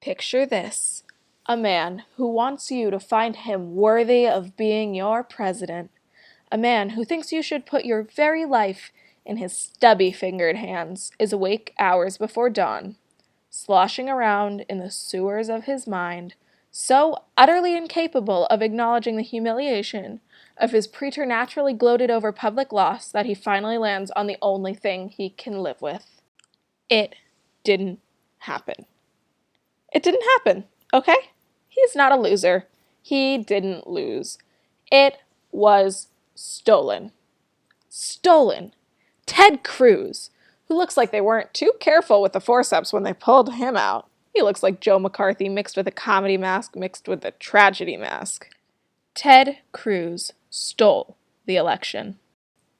Picture this, a man who wants you to find him worthy of being your president, a man who thinks you should put your very life in his stubby-fingered hands, is awake hours before dawn, sloshing around in the sewers of his mind, so utterly incapable of acknowledging the humiliation of his preternaturally gloated-over public loss that he finally lands on the only thing he can live with. It didn't happen. It didn't happen, okay? He's not a loser. He didn't lose. It was stolen. Stolen. Ted Cruz, who looks like they weren't too careful with the forceps when they pulled him out. He looks like Joe McCarthy mixed with a comedy mask mixed with a tragedy mask. Ted Cruz stole the election.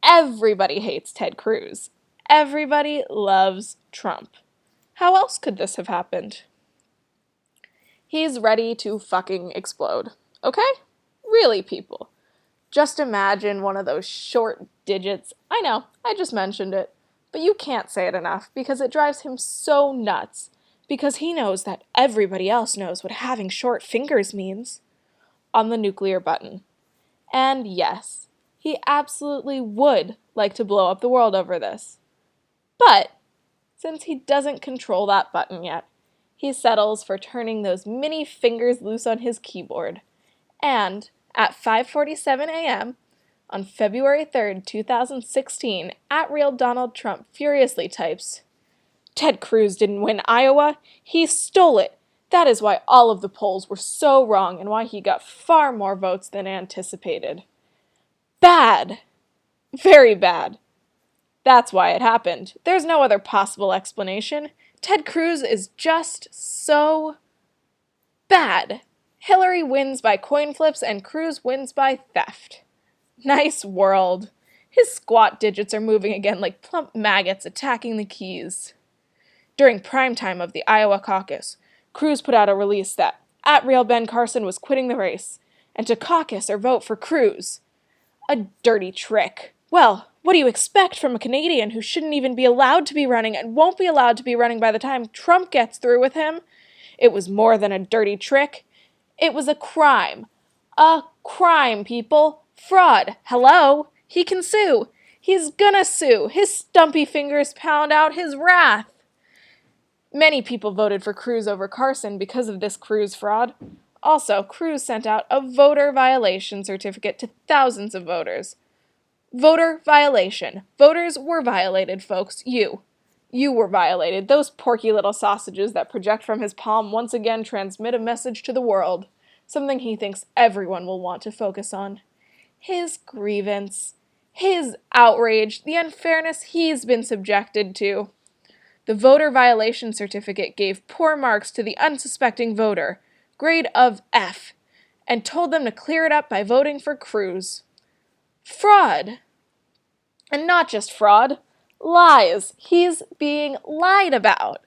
Everybody hates Ted Cruz. Everybody loves Trump. How else could this have happened? He's ready to fucking explode. Okay? Really, people. Just imagine one of those short digits. I know, I just mentioned it. But you can't say it enough because it drives him so nuts. Because he knows that everybody else knows what having short fingers means. On the nuclear button. And yes, he absolutely would like to blow up the world over this. But, since he doesn't control that button yet, he settles for turning those mini fingers loose on his keyboard. And, at 5:47 a.m., on February 3rd, 2016, @RealDonaldTrump furiously types, "Ted Cruz didn't win Iowa, he stole it. That is why all of the polls were so wrong and why he got far more votes than anticipated." Bad. Very bad. That's why it happened. There's no other possible explanation. Ted Cruz is just so bad. Hillary wins by coin flips and Cruz wins by theft. Nice world. His squat digits are moving again like plump maggots attacking the keys. During prime time of the Iowa caucus, Cruz put out a release that @RealBenCarson was quitting the race, and to caucus or vote for Cruz. A dirty trick. Well, what do you expect from a Canadian who shouldn't even be allowed to be running and won't be allowed to be running by the time Trump gets through with him? It was more than a dirty trick. It was a crime. A crime, people. Fraud. Hello? He can sue. He's gonna sue. His stumpy fingers pound out his wrath. Many people voted for Cruz over Carson because of this Cruz fraud. Also, Cruz sent out a voter violation certificate to thousands of voters. Voter violation. Voters were violated, folks. You were violated. Those porky little sausages that project from his palm once again transmit a message to the world, something he thinks everyone will want to focus on. His grievance, his outrage, the unfairness he's been subjected to. The voter violation certificate gave poor marks to the unsuspecting voter, grade of F, and told them to clear it up by voting for Cruz. Fraud. And not just fraud, lies. He's being lied about.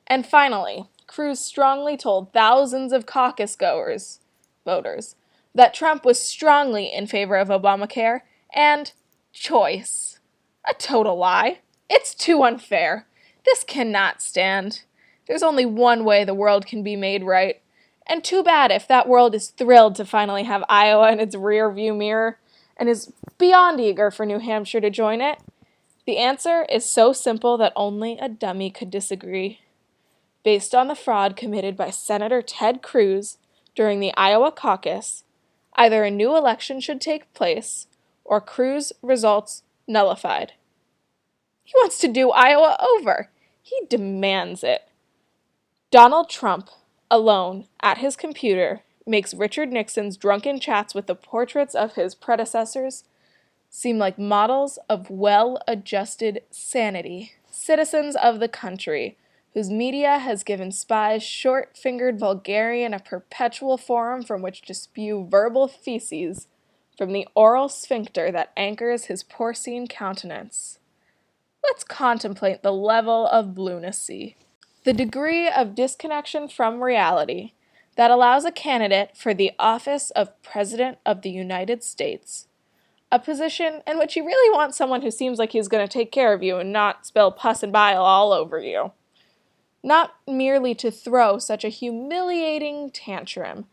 And finally, Cruz strongly told thousands of caucus voters, that Trump was strongly in favor of Obamacare and choice. A total lie. It's too unfair. This cannot stand. There's only one way the world can be made right. And too bad if that world is thrilled to finally have Iowa in its rear-view mirror and is beyond eager for New Hampshire to join it. The answer is so simple that only a dummy could disagree. Based on the fraud committed by Senator Ted Cruz during the Iowa caucus, either a new election should take place or Cruz results nullified. He wants to do Iowa over. He demands it. Donald Trump, alone, at his computer, makes Richard Nixon's drunken chats with the portraits of his predecessors seem like models of well-adjusted sanity, citizens of the country, whose media has given spies short-fingered vulgarian a perpetual forum from which to spew verbal feces from the oral sphincter that anchors his porcine countenance. Let's contemplate the level of blunacy, the degree of disconnection from reality that allows a candidate for the office of President of the United States, a position in which you really want someone who seems like he's going to take care of you and not spill pus and bile all over you, not merely to throw such a humiliating tantrum,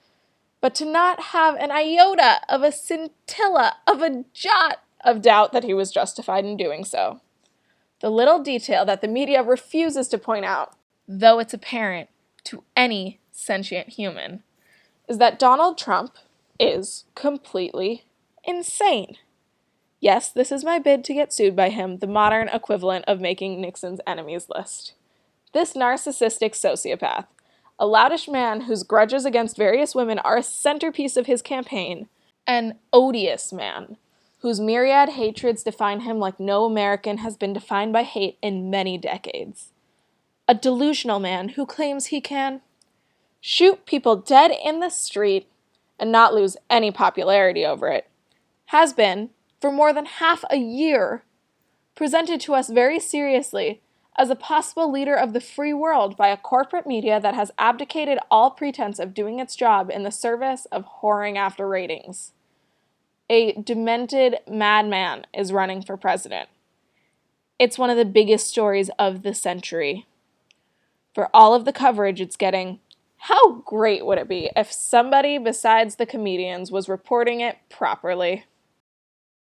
but to not have an iota of a scintilla of a jot of doubt that he was justified in doing so. The little detail that the media refuses to point out, though it's apparent to any sentient human, is that Donald Trump is completely insane. Yes, this is my bid to get sued by him, the modern equivalent of making Nixon's enemies list. This narcissistic sociopath, a loutish man whose grudges against various women are a centerpiece of his campaign, an odious man whose myriad hatreds define him like no American has been defined by hate in many decades. A delusional man who claims he can shoot people dead in the street and not lose any popularity over it, has been, for more than half a year, presented to us very seriously as a possible leader of the free world by a corporate media that has abdicated all pretense of doing its job in the service of whoring after ratings. A demented madman is running for president. It's one of the biggest stories of the century. For all of the coverage it's getting, how great would it be if somebody besides the comedians was reporting it properly?